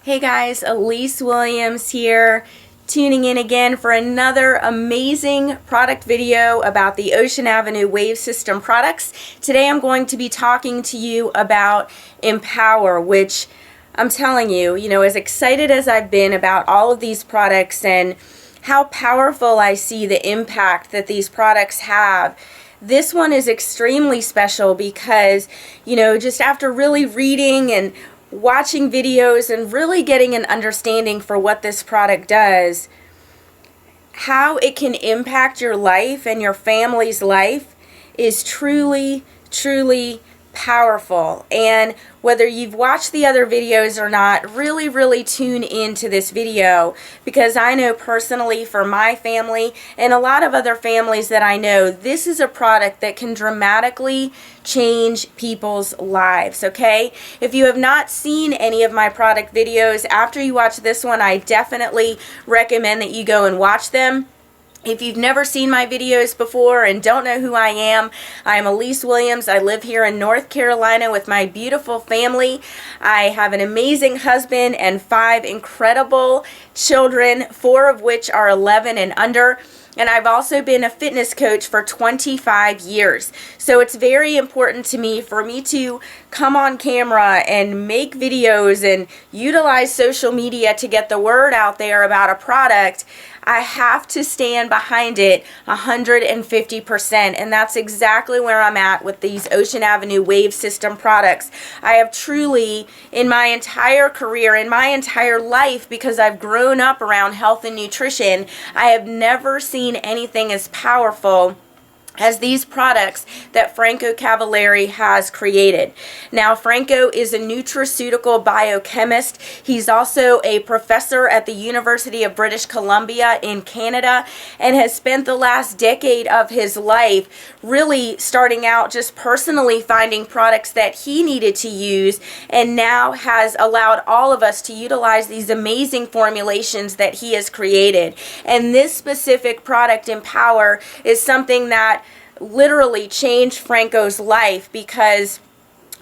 Hey guys, Elise Williams here, tuning in again for another amazing product video about the Ocean Avenue Wave System products. Today I'm going to be talking to you about Empower, which I'm telling you, as excited as I've been about all of these products and how powerful I see the impact that these products have, this one is extremely special because, just after really reading and watching videos and really getting an understanding for what this product does, how it can impact your life and your family's life is truly, truly powerful. And whether you've watched the other videos or not, really tune into this video, because I know personally for my family and a lot of other families that I know, this is a product that can dramatically change people's lives, okay? If you have not seen any of my product videos, after you watch this one, I definitely recommend that you go and watch them. If you've never seen my videos before and don't know who I am Elise Williams. I live here in North Carolina with my beautiful family. I have an amazing husband and 5 incredible children, 4 of which are 11 and under. And I've also been a fitness coach for 25 years. So it's very important to me for me to come on camera and make videos and utilize social media to get the word out there about a product. I have to stand behind it 150%, and that's exactly where I'm at with these Ocean Avenue Wave System products. I have truly, in my entire career, in my entire life, because I've grown up around health and nutrition, I have never seen anything as powerful as these products that Franco Cavalieri has created. Now, Franco is a nutraceutical biochemist. He's also a professor at the University of British Columbia in Canada and has spent the last decade of his life really starting out just personally finding products that he needed to use, and now has allowed all of us to utilize these amazing formulations that he has created. And this specific product, Empower, is something that literally changed Franco's life, because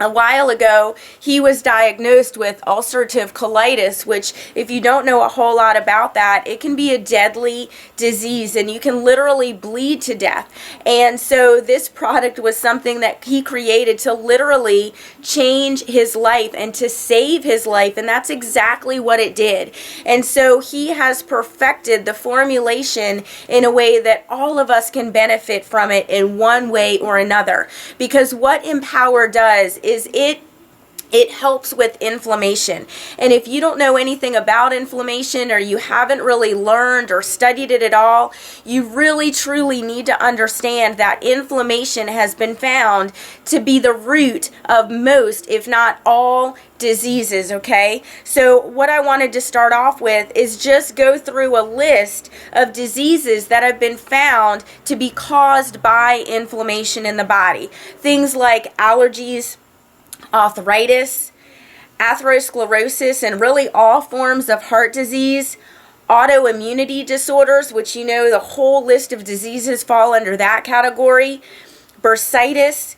a while ago, he was diagnosed with ulcerative colitis, which, if you don't know a whole lot about that, it can be a deadly disease and you can literally bleed to death. And so this product was something that he created to literally change his life and to save his life, and that's exactly what it did. And so he has perfected the formulation in a way that all of us can benefit from it in one way or another. Because what Empower does is it helps with inflammation. And if you don't know anything about inflammation, or you haven't really learned or studied it at all, you really truly need to understand that inflammation has been found to be the root of most, if not all, diseases, okay? So what I wanted to start off with is just go through a list of diseases that have been found to be caused by inflammation in the body. Things like allergies, arthritis, atherosclerosis, and really all forms of heart disease, autoimmunity disorders, which the whole list of diseases fall under that category, bursitis,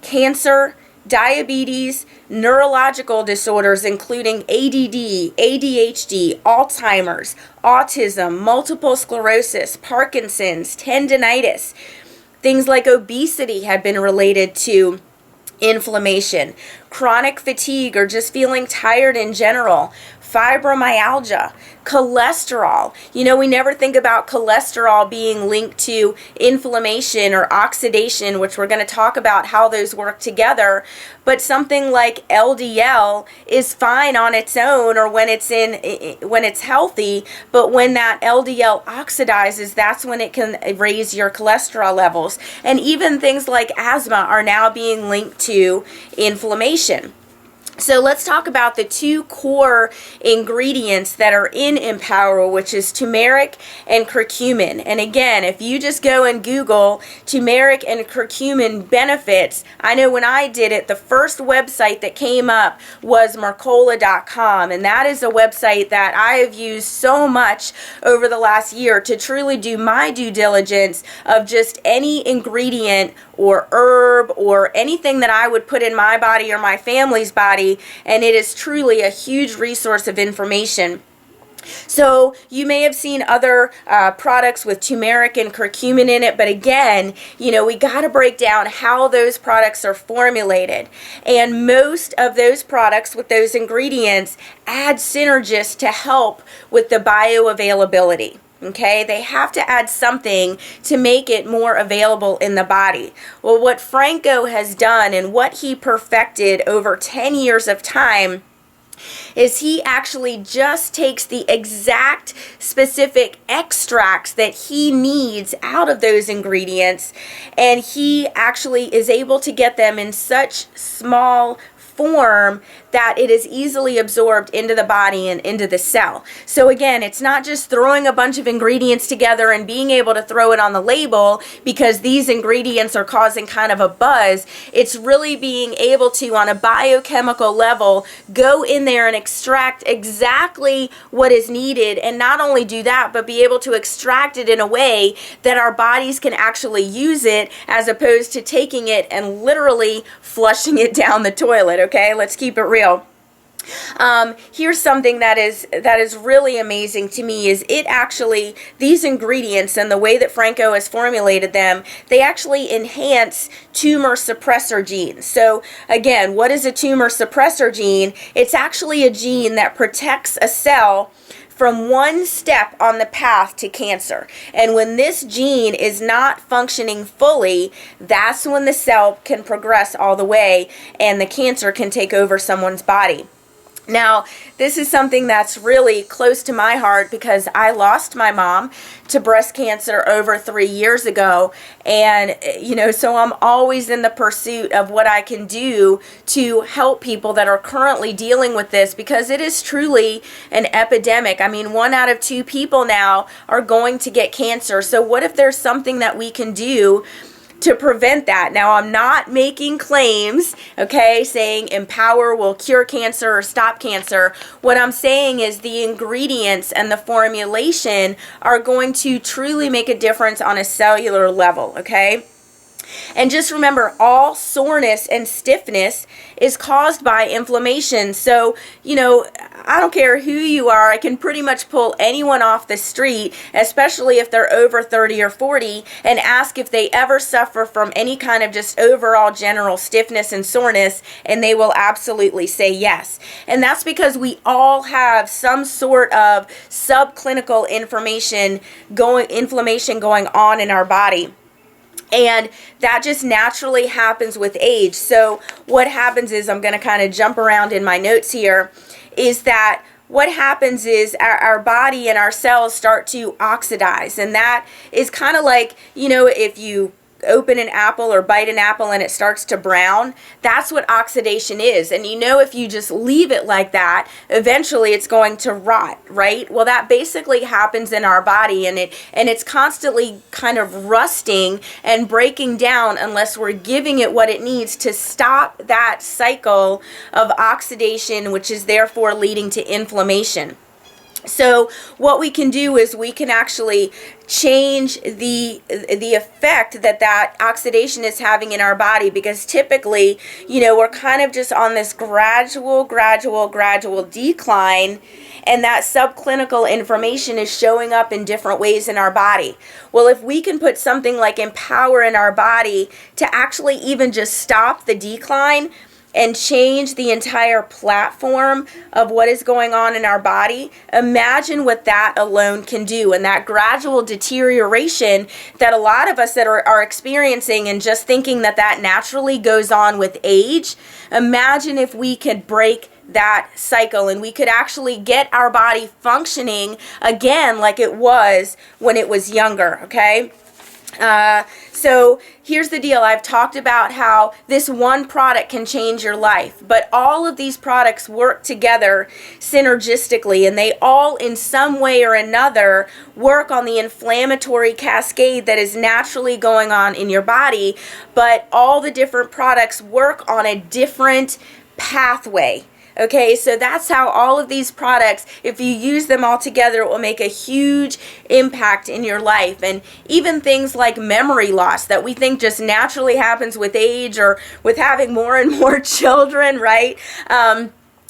cancer, diabetes, neurological disorders including ADD, ADHD, Alzheimer's, autism, multiple sclerosis, Parkinson's, tendinitis. Things like obesity have been related to inflammation, chronic fatigue, or just feeling tired in general, fibromyalgia, cholesterol. We never think about cholesterol being linked to inflammation or oxidation, which we're going to talk about how those work together. But something like LDL is fine on its own, or when it's healthy, but when that LDL oxidizes, that's when it can raise your cholesterol levels. And even things like asthma are now being linked to inflammation. So let's talk about the 2 core ingredients that are in Empower, which is turmeric and curcumin. And again, if you just go and Google turmeric and curcumin benefits, I know when I did it, the first website that came up was Mercola.com, and that is a website that I have used so much over the last year to truly do my due diligence of just any ingredient or herb or anything that I would put in my body or my family's body, and it is truly a huge resource of information. So you may have seen other products with turmeric and curcumin in it, but again, we got to break down how those products are formulated. And most of those products with those ingredients add synergists to help with the bioavailability. Okay, they have to add something to make it more available in the body. Well, what Franco has done and what he perfected over 10 years of time is he actually just takes the exact specific extracts that he needs out of those ingredients, and he actually is able to get them in such small form that it is easily absorbed into the body and into the cell. So again, it's not just throwing a bunch of ingredients together and being able to throw it on the label because these ingredients are causing kind of a buzz. It's really being able to, on a biochemical level, go in there and extract exactly what is needed, and not only do that, but be able to extract it in a way that our bodies can actually use it, as opposed to taking it and literally flushing it down the toilet. Okay, let's keep it real. Here's something that is really amazing to me is these ingredients and the way that Franco has formulated them, they actually enhance tumor suppressor genes. So again, what is a tumor suppressor gene? It's actually a gene that protects a cell from one step on the path to cancer. And when this gene is not functioning fully, that's when the cell can progress all the way and the cancer can take over someone's body. Now, this is something that's really close to my heart because I lost my mom to breast cancer over 3 years ago. And, so I'm always in the pursuit of what I can do to help people that are currently dealing with this, because it is truly an epidemic. I mean, 1 out of 2 people now are going to get cancer. So what if there's something that we can do to prevent that? Now, I'm not making claims, okay, saying Empower will cure cancer or stop cancer. What I'm saying is the ingredients and the formulation are going to truly make a difference on a cellular level, okay? And just remember, all soreness and stiffness is caused by inflammation. So, I don't care who you are, I can pretty much pull anyone off the street, especially if they're over 30 or 40, and ask if they ever suffer from any kind of just overall general stiffness and soreness, and they will absolutely say yes. And that's because we all have some sort of subclinical inflammation going on in our body. And that just naturally happens with age. So what happens is, I'm going to kind of jump around in my notes here, is that what happens is our body and our cells start to oxidize. And that is kind of like, if you open an apple or bite an apple and it starts to brown, that's what oxidation is. And if you just leave it like that, eventually it's going to rot, right? Well, that basically happens in our body, and it's constantly kind of rusting and breaking down unless we're giving it what it needs to stop that cycle of oxidation, which is therefore leading to inflammation. So what we can do is we can actually change the effect that oxidation is having in our body, because typically, we're kind of just on this gradual decline, and that subclinical inflammation is showing up in different ways in our body. Well, if we can put something like Empower in our body to actually even just stop the decline and change the entire platform of what is going on in our body, imagine what that alone can do. And that gradual deterioration that a lot of us that are experiencing, and just thinking that naturally goes on with age, imagine if we could break that cycle and we could actually get our body functioning again like it was when it was younger, okay? So here's the deal. I've talked about how this one product can change your life, but all of these products work together synergistically, and they all in some way or another work on the inflammatory cascade that is naturally going on in your body, but all the different products work on a different pathway. Okay, so that's how all of these products, if you use them all together, it will make a huge impact in your life. And even things like memory loss that we think just naturally happens with age or with having more and more children, right?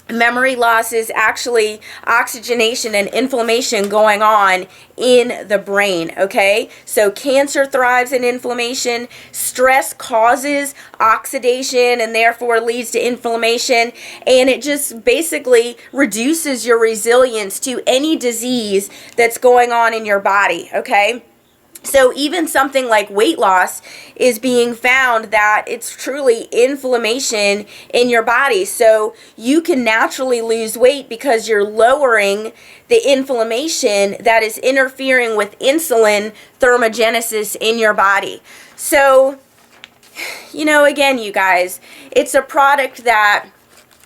Memory loss is actually oxygenation and inflammation going on in the brain, okay? So cancer thrives in inflammation. Stress causes oxidation and therefore leads to inflammation, and it just basically reduces your resilience to any disease that's going on in your body, okay? So even something like weight loss is being found that it's truly inflammation in your body. So you can naturally lose weight because you're lowering the inflammation that is interfering with insulin thermogenesis in your body. So, you know, again, you guys, it's a product that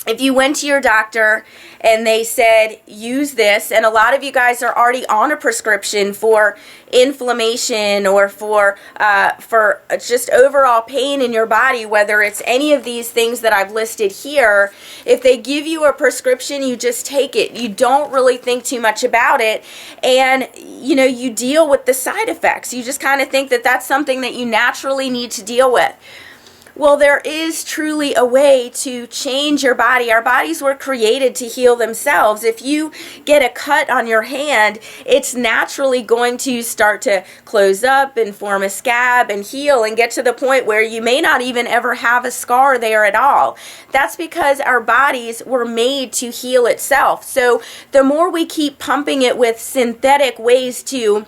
if you went to your doctor and they said, use this, and a lot of you guys are already on a prescription for inflammation or for just overall pain in your body, whether it's any of these things that I've listed here, if they give you a prescription, you just take it. You don't really think too much about it, and you know, you deal with the side effects. You just kind of think that that's something that you naturally need to deal with. Well, there is truly a way to change your body. Our bodies were created to heal themselves. If you get a cut on your hand, it's naturally going to start to close up and form a scab and heal and get to the point where you may not even ever have a scar there at all. That's because our bodies were made to heal itself. So the more we keep pumping it with synthetic ways to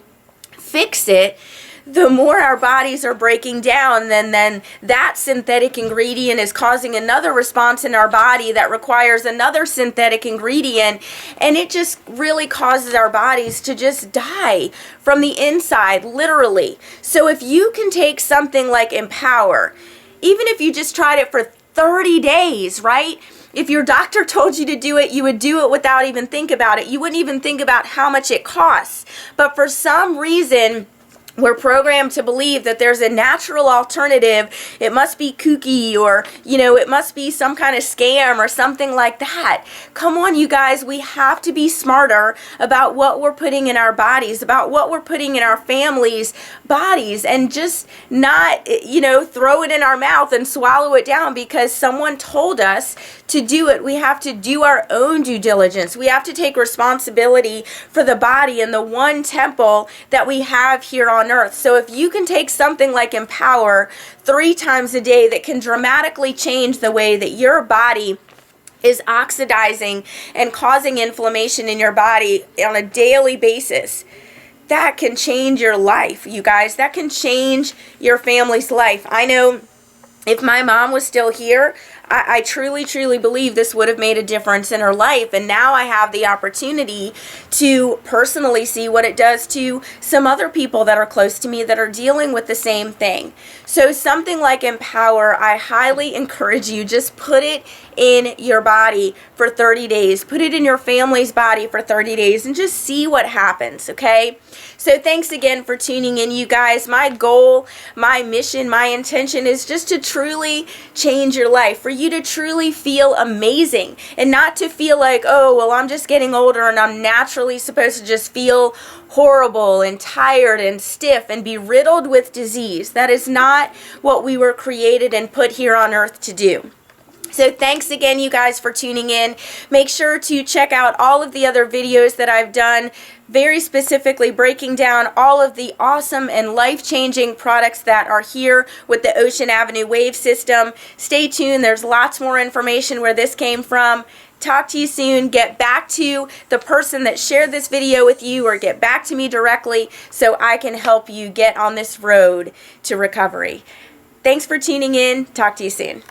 fix it, the more our bodies are breaking down, then that synthetic ingredient is causing another response in our body that requires another synthetic ingredient, and it just really causes our bodies to just die from the inside, literally. So if you can take something like Empower, even if you just tried it for 30 days, right? If your doctor told you to do it, you would do it without even think about it. You wouldn't even think about how much it costs. But for some reason, we're programmed to believe that there's a natural alternative. It must be kooky, or, you know, it must be some kind of scam or something like that. Come on, you guys, we have to be smarter about what we're putting in our bodies, about what we're putting in our families' bodies, and just not, you know, throw it in our mouth and swallow it down because someone told us to do it. We have to do our own due diligence. We have to take responsibility for the body and the one temple that we have here on earth. So if you can take something like Empower 3 times a day, that can dramatically change the way that your body is oxidizing and causing inflammation in your body on a daily basis, that can change your life, you guys. That can change your family's life. I know if my mom was still here, I truly, truly believe this would have made a difference in her life. And now I have the opportunity to personally see what it does to some other people that are close to me that are dealing with the same thing. So something like Empower, I highly encourage you, just put it in your body for 30 days. Put it in your family's body for 30 days and just see what happens, okay? So thanks again for tuning in, you guys. My goal, my mission, my intention is just to truly change your life, for you to truly feel amazing and not to feel like, oh, well, I'm just getting older and I'm naturally supposed to just feel horrible and tired and stiff and be riddled with disease. That is not what we were created and put here on earth to do. So thanks again, you guys, for tuning in. Make sure to check out all of the other videos that I've done, very specifically breaking down all of the awesome and life-changing products that are here with the Ocean Avenue Wave System. Stay tuned. There's lots more information where this came from. Talk to you soon. Get back to the person that shared this video with you, or get back to me directly so I can help you get on this road to recovery. Thanks for tuning in. Talk to you soon.